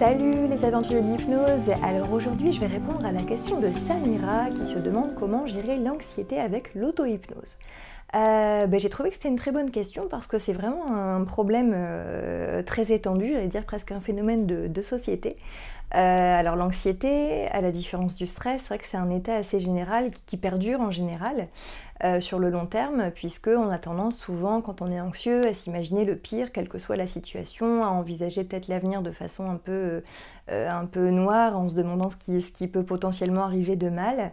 Salut les aventuriers d'hypnose. Alors aujourd'hui je vais répondre à la question de Samira qui se demande comment gérer l'anxiété avec l'auto-hypnose. J'ai trouvé que c'était une très bonne question parce que c'est vraiment un problème très étendu, j'allais dire presque un phénomène de société. Alors l'anxiété, à la différence du stress, c'est vrai que c'est un état assez général qui perdure en général sur le long terme, puisqu'on a tendance souvent, quand on est anxieux, à s'imaginer le pire, quelle que soit la situation, à envisager peut-être l'avenir de façon un peu noire, en se demandant ce qui peut potentiellement arriver de mal.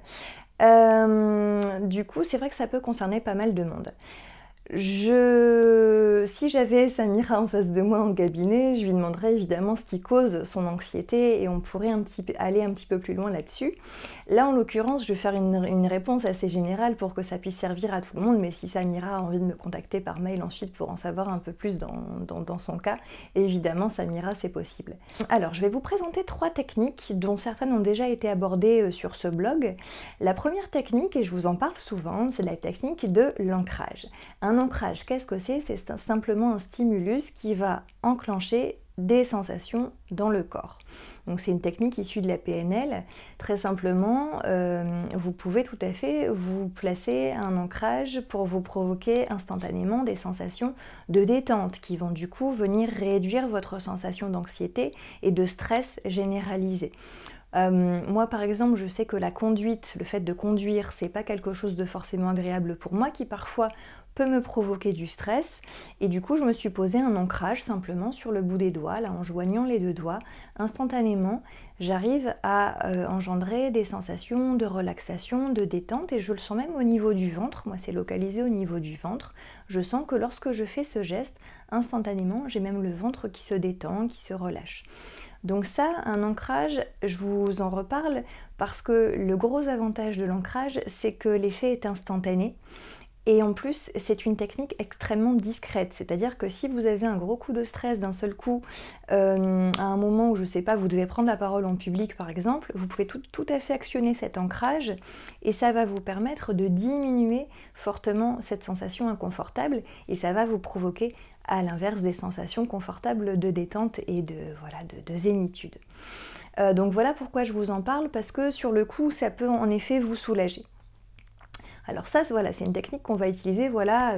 Du coup, c'est vrai que ça peut concerner pas mal de monde. Si j'avais Samira en face de moi en cabinet, je lui demanderais évidemment ce qui cause son anxiété et on pourrait aller un petit peu plus loin là-dessus. Là, en l'occurrence, je vais faire une réponse assez générale pour que ça puisse servir à tout le monde, mais si Samira a envie de me contacter par mail ensuite pour en savoir un peu plus dans son cas, évidemment, Samira, c'est possible. Alors, je vais vous présenter 3 techniques dont certaines ont déjà été abordées sur ce blog. La première technique, et je vous en parle souvent, c'est la technique de l'ancrage. Un ancrage, qu'est-ce que c'est? C'est simplement un stimulus qui va enclencher des sensations dans le corps. Donc c'est une technique issue de la PNL. Très simplement, vous pouvez tout à fait vous placer un ancrage pour vous provoquer instantanément des sensations de détente qui vont du coup venir réduire votre sensation d'anxiété et de stress généralisé. Moi par exemple, je sais que la conduite, le fait de conduire, c'est pas quelque chose de forcément agréable pour moi, qui parfois peut me provoquer du stress, et du coup je me suis posé un ancrage simplement sur le bout des doigts, là en joignant les 2 doigts, instantanément j'arrive à engendrer des sensations de relaxation, de détente, et je le sens même au niveau du ventre. Moi c'est localisé au niveau du ventre. Je sens que lorsque je fais ce geste, instantanément j'ai même le ventre qui se détend, qui se relâche. Donc ça, un ancrage, je vous en reparle parce que le gros avantage de l'ancrage, c'est que l'effet est instantané. Et en plus, c'est une technique extrêmement discrète, c'est-à-dire que si vous avez un gros coup de stress d'un seul coup, à un moment où, je sais pas, vous devez prendre la parole en public par exemple, vous pouvez tout à fait actionner cet ancrage et ça va vous permettre de diminuer fortement cette sensation inconfortable et ça va vous provoquer à l'inverse des sensations confortables de détente et de zénitude. Donc voilà pourquoi je vous en parle, parce que sur le coup, ça peut en effet vous soulager. Alors ça, voilà, c'est une technique qu'on va utiliser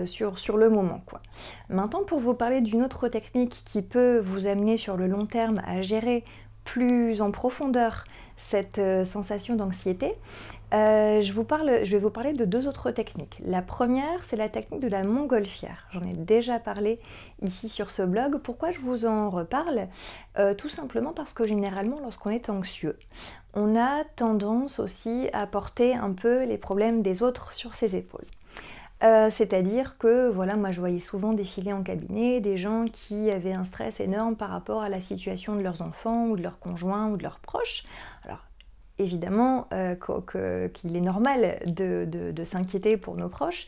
sur le moment, quoi. Maintenant, pour vous parler d'une autre technique qui peut vous amener sur le long terme à gérer plus en profondeur cette sensation d'anxiété, je vais vous parler de 2 autres techniques. La première, c'est la technique de la montgolfière. J'en ai déjà parlé ici sur ce blog. Pourquoi je vous en reparle? Tout simplement parce que généralement, lorsqu'on est anxieux, on a tendance aussi à porter un peu les problèmes des autres sur ses épaules. C'est-à-dire que, voilà, moi je voyais souvent défiler en cabinet des gens qui avaient un stress énorme par rapport à la situation de leurs enfants ou de leurs conjoints ou de leurs proches. Alors, évidemment qu'il est normal de s'inquiéter pour nos proches,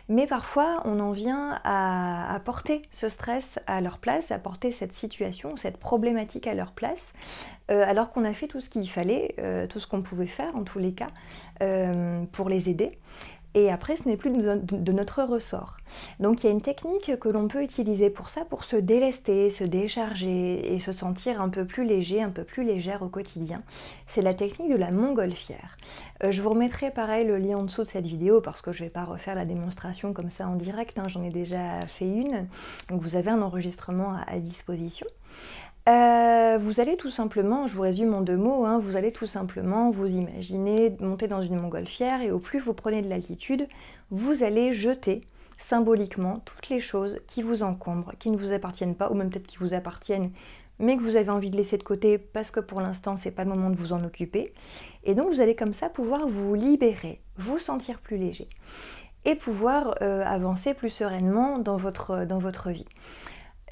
mais parfois on en vient à porter ce stress à leur place, à porter cette situation, cette problématique à leur place, alors qu'on a fait tout ce qu'il fallait, tout ce qu'on pouvait faire en tous les cas, pour les aider. Et après, ce n'est plus de notre ressort. Donc il y a une technique que l'on peut utiliser pour ça, pour se délester, se décharger et se sentir un peu plus léger, un peu plus légère au quotidien. C'est la technique de la montgolfière. Je vous remettrai pareil le lien en dessous de cette vidéo parce que je ne vais pas refaire la démonstration comme ça en direct, hein, j'en ai déjà fait une. Donc vous avez un enregistrement à disposition. Vous allez tout simplement, je vous résume en 2 mots, hein, vous allez tout simplement vous imaginer monter dans une montgolfière et au plus vous prenez de l'altitude, vous allez jeter symboliquement toutes les choses qui vous encombrent, qui ne vous appartiennent pas, ou même peut-être qui vous appartiennent, mais que vous avez envie de laisser de côté parce que pour l'instant c'est pas le moment de vous en occuper. Et donc vous allez comme ça pouvoir vous libérer, vous sentir plus léger et pouvoir avancer plus sereinement dans votre vie.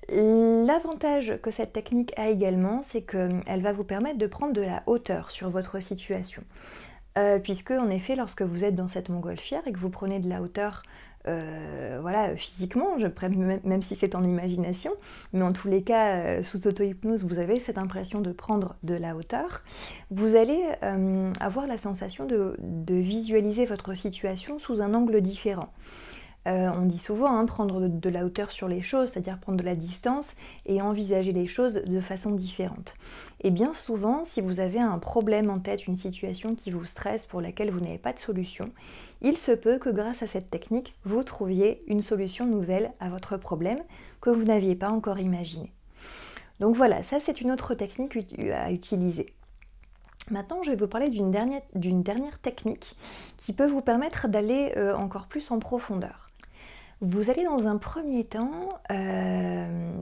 L'avantage que cette technique a également, c'est qu'elle va vous permettre de prendre de la hauteur sur votre situation. Puisque, en effet, lorsque vous êtes dans cette montgolfière et que vous prenez de la hauteur, voilà, physiquement, même si c'est en imagination, mais en tous les cas, sous auto-hypnose, vous avez cette impression de prendre de la hauteur, vous allez avoir la sensation de visualiser votre situation sous un angle différent. On dit souvent prendre de la hauteur sur les choses, c'est-à-dire prendre de la distance et envisager les choses de façon différente. Et bien souvent, si vous avez un problème en tête, une situation qui vous stresse, pour laquelle vous n'avez pas de solution, il se peut que grâce à cette technique, vous trouviez une solution nouvelle à votre problème que vous n'aviez pas encore imaginé. Donc voilà, ça c'est une autre technique à utiliser. Maintenant, je vais vous parler d'une dernière technique qui peut vous permettre d'aller encore plus en profondeur. Vous allez dans un premier temps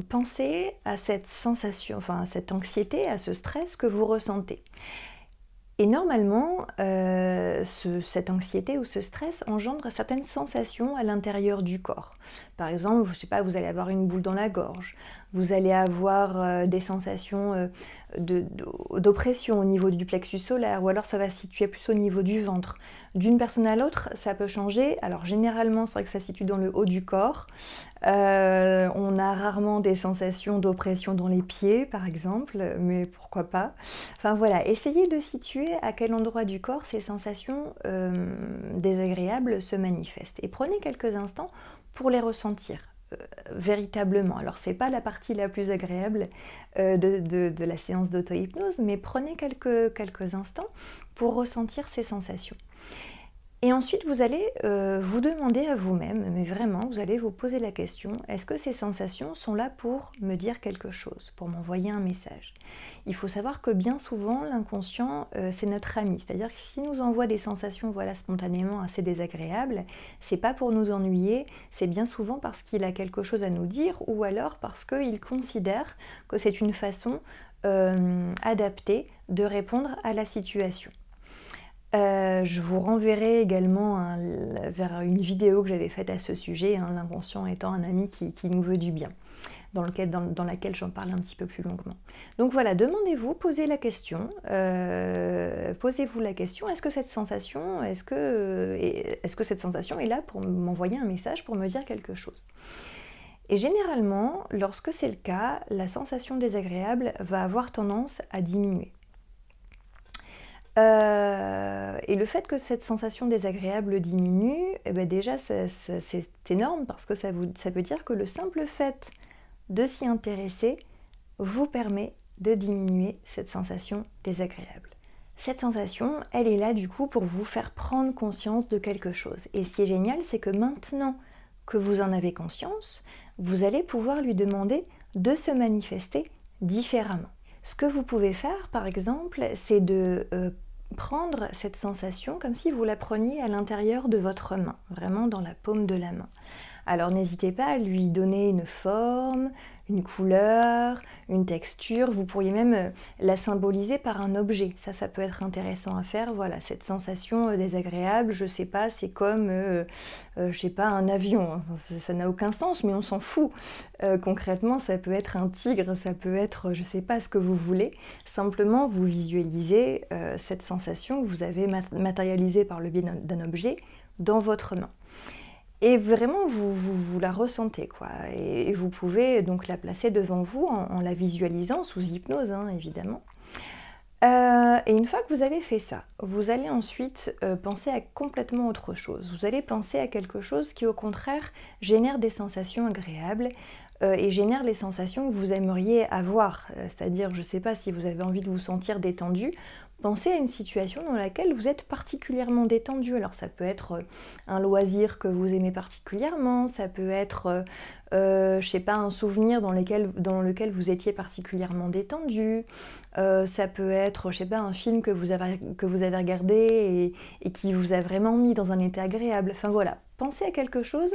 penser à cette sensation, enfin à cette anxiété, à ce stress que vous ressentez. Et normalement, cette anxiété ou ce stress engendre certaines sensations à l'intérieur du corps. Par exemple, je ne sais pas, vous allez avoir une boule dans la gorge, vous allez avoir des sensations d'oppression au niveau du plexus solaire, ou alors ça va se situer plus au niveau du ventre. D'une personne à l'autre, ça peut changer. Alors généralement, c'est vrai que ça se situe dans le haut du corps. On a rarement des sensations d'oppression dans les pieds, par exemple, mais pourquoi pas. Enfin voilà, essayez de situer à quel endroit du corps ces sensations désagréables se manifestent. Et prenez quelques instants pour les ressentir véritablement. Alors c'est pas la partie la plus agréable de la séance d'auto-hypnose, mais prenez quelques instants pour ressentir ces sensations. Et ensuite, vous allez vous demander à vous-même, mais vraiment, vous allez vous poser la question, est-ce que ces sensations sont là pour me dire quelque chose, pour m'envoyer un message? Il faut savoir que bien souvent, l'inconscient, c'est notre ami. C'est-à-dire que s'il nous envoie des sensations spontanément assez désagréables, c'est pas pour nous ennuyer, c'est bien souvent parce qu'il a quelque chose à nous dire, ou alors parce qu'il considère que c'est une façon adaptée de répondre à la situation. Je vous renverrai également vers une vidéo que j'avais faite à ce sujet, l'inconscient étant un ami qui nous veut du bien, dans laquelle j'en parle un petit peu plus longuement. Donc voilà, demandez-vous, posez-vous la question, est-ce que cette sensation, est-ce que cette sensation est là pour m'envoyer un message, pour me dire quelque chose? Et généralement, lorsque c'est le cas, la sensation désagréable va avoir tendance à diminuer. Et le fait que cette sensation désagréable diminue, déjà c'est énorme, parce que ça veut dire que le simple fait de s'y intéresser vous permet de diminuer cette sensation désagréable. Cette sensation, elle est là du coup pour vous faire prendre conscience de quelque chose. Et ce qui est génial, c'est que maintenant que vous en avez conscience, vous allez pouvoir lui demander de se manifester différemment. Ce que vous pouvez faire, par exemple, c'est de prendre cette sensation comme si vous la preniez à l'intérieur de votre main, vraiment dans la paume de la main. Alors n'hésitez pas à lui donner une forme, une couleur, une texture. Vous pourriez même la symboliser par un objet. Ça peut être intéressant à faire. Voilà, cette sensation désagréable, je sais pas, c'est comme, je sais pas, un avion. Ça n'a aucun sens, mais on s'en fout. Concrètement, ça peut être un tigre, ça peut être, je sais pas, ce que vous voulez. Simplement, vous visualisez cette sensation que vous avez matérialisée par le biais d'un objet dans votre main. Et vraiment, vous la ressentez, quoi. Et vous pouvez donc la placer devant vous en la visualisant sous hypnose, évidemment. Et une fois que vous avez fait ça, vous allez ensuite penser à complètement autre chose. Vous allez penser à quelque chose qui, au contraire, génère des sensations agréables et génère les sensations que vous aimeriez avoir. C'est-à-dire, je ne sais pas, si vous avez envie de vous sentir détendu, pensez à une situation dans laquelle vous êtes particulièrement détendu. Alors ça peut être un loisir que vous aimez particulièrement, ça peut être, je sais pas, un souvenir dans lequel vous étiez particulièrement détendu, ça peut être, je sais pas, un film que vous avez regardé et qui vous a vraiment mis dans un état agréable. Enfin voilà, pensez à quelque chose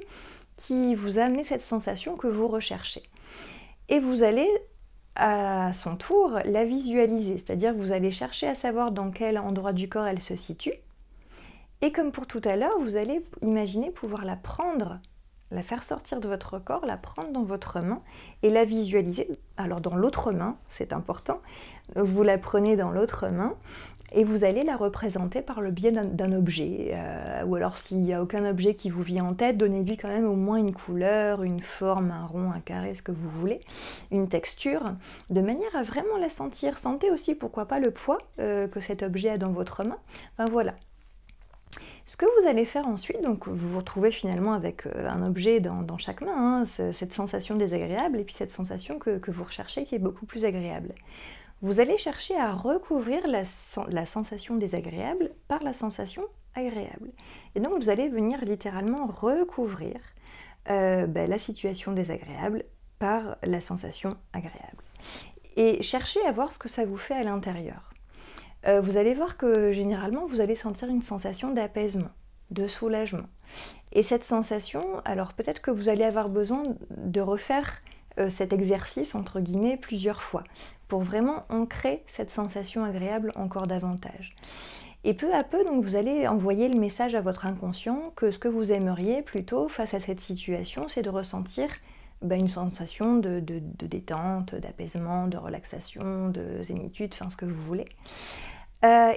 qui vous a amené cette sensation que vous recherchez. Et vous allez à son tour la visualiser, c'est-à-dire que vous allez chercher à savoir dans quel endroit du corps elle se situe, et comme pour tout à l'heure, vous allez imaginer pouvoir la prendre, la faire sortir de votre corps, la prendre dans votre main et la visualiser. Alors dans l'autre main, c'est important, vous la prenez dans l'autre main et vous allez la représenter par le biais d'un objet. Ou alors s'il n'y a aucun objet qui vous vient en tête, donnez-lui quand même au moins une couleur, une forme, un rond, un carré, ce que vous voulez, une texture, de manière à vraiment la sentir. Sentez aussi, pourquoi pas, le poids que cet objet a dans votre main. Ben voilà. Ce que vous allez faire ensuite, donc vous vous retrouvez finalement avec un objet dans chaque main, hein, cette sensation désagréable et puis cette sensation que vous recherchez qui est beaucoup plus agréable. Vous allez chercher à recouvrir la sensation désagréable par la sensation agréable. Et donc vous allez venir littéralement recouvrir la situation désagréable par la sensation agréable. Et cherchez à voir ce que ça vous fait à l'intérieur. Vous allez voir que généralement vous allez sentir une sensation d'apaisement, de soulagement. Et cette sensation, alors peut-être que vous allez avoir besoin de refaire cet exercice entre guillemets plusieurs fois pour vraiment ancrer cette sensation agréable encore davantage. Et peu à peu, donc, vous allez envoyer le message à votre inconscient que ce que vous aimeriez plutôt face à cette situation, c'est de ressentir une sensation de détente, d'apaisement, de relaxation, de zénitude, enfin ce que vous voulez.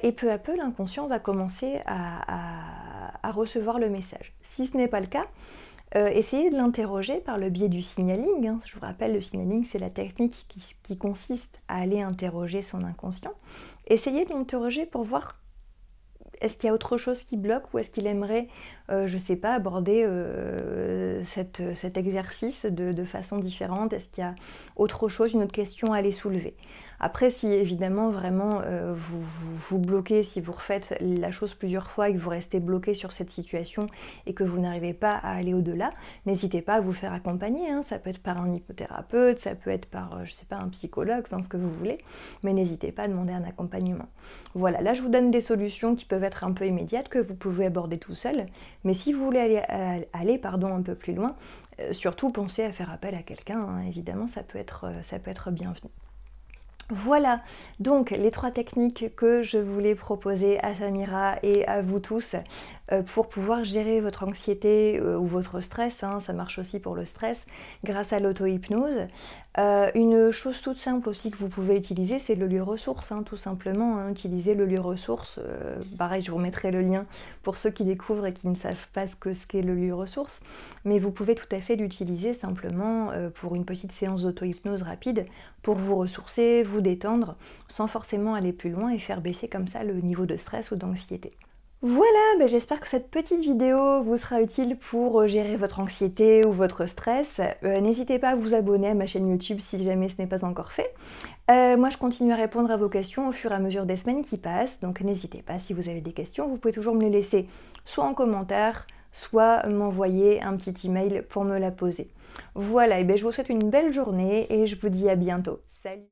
Et peu à peu, l'inconscient va commencer à recevoir le message. Si ce n'est pas le cas, essayez de l'interroger par le biais du signaling. Hein. Je vous rappelle, le signaling, c'est la technique qui consiste à aller interroger son inconscient. Essayez de l'interroger pour voir est-ce qu'il y a autre chose qui bloque ou est-ce qu'il aimerait, je ne sais pas, aborder cet exercice de façon différente? Est-ce qu'il y a autre chose, une autre question à aller soulever? Après, si évidemment vraiment vous bloquez, si vous refaites la chose plusieurs fois et que vous restez bloqué sur cette situation et que vous n'arrivez pas à aller au-delà, n'hésitez pas à vous faire accompagner. Hein. Ça peut être par un hypnothérapeute, ça peut être par, je ne sais pas, un psychologue, enfin ce que vous voulez, mais n'hésitez pas à demander un accompagnement. Voilà, là je vous donne des solutions qui peuvent être un peu immédiates, que vous pouvez aborder tout seul, mais si vous voulez aller un peu plus loin, surtout pensez à faire appel à quelqu'un, hein. Évidemment ça peut être bienvenu. Voilà donc les 3 techniques que je voulais proposer à Samira et à vous tous pour pouvoir gérer votre anxiété ou votre stress, hein, ça marche aussi pour le stress, grâce à l'auto-hypnose. Une chose toute simple aussi que vous pouvez utiliser, c'est le lieu ressource, hein, tout simplement. Hein, utilisez le lieu ressource. Pareil, je vous remettrai le lien pour ceux qui découvrent et qui ne savent pas ce qu'est le lieu ressource. Mais vous pouvez tout à fait l'utiliser simplement pour une petite séance d'auto-hypnose rapide pour vous ressourcer, vous détendre, sans forcément aller plus loin et faire baisser comme ça le niveau de stress ou d'anxiété. Voilà, j'espère que cette petite vidéo vous sera utile pour gérer votre anxiété ou votre stress. N'hésitez pas à vous abonner à ma chaîne YouTube si jamais ce n'est pas encore fait. Moi je continue à répondre à vos questions au fur et à mesure des semaines qui passent, donc n'hésitez pas, si vous avez des questions, vous pouvez toujours me les laisser soit en commentaire, soit m'envoyer un petit email pour me la poser. Voilà, et je vous souhaite une belle journée et je vous dis à bientôt. Salut!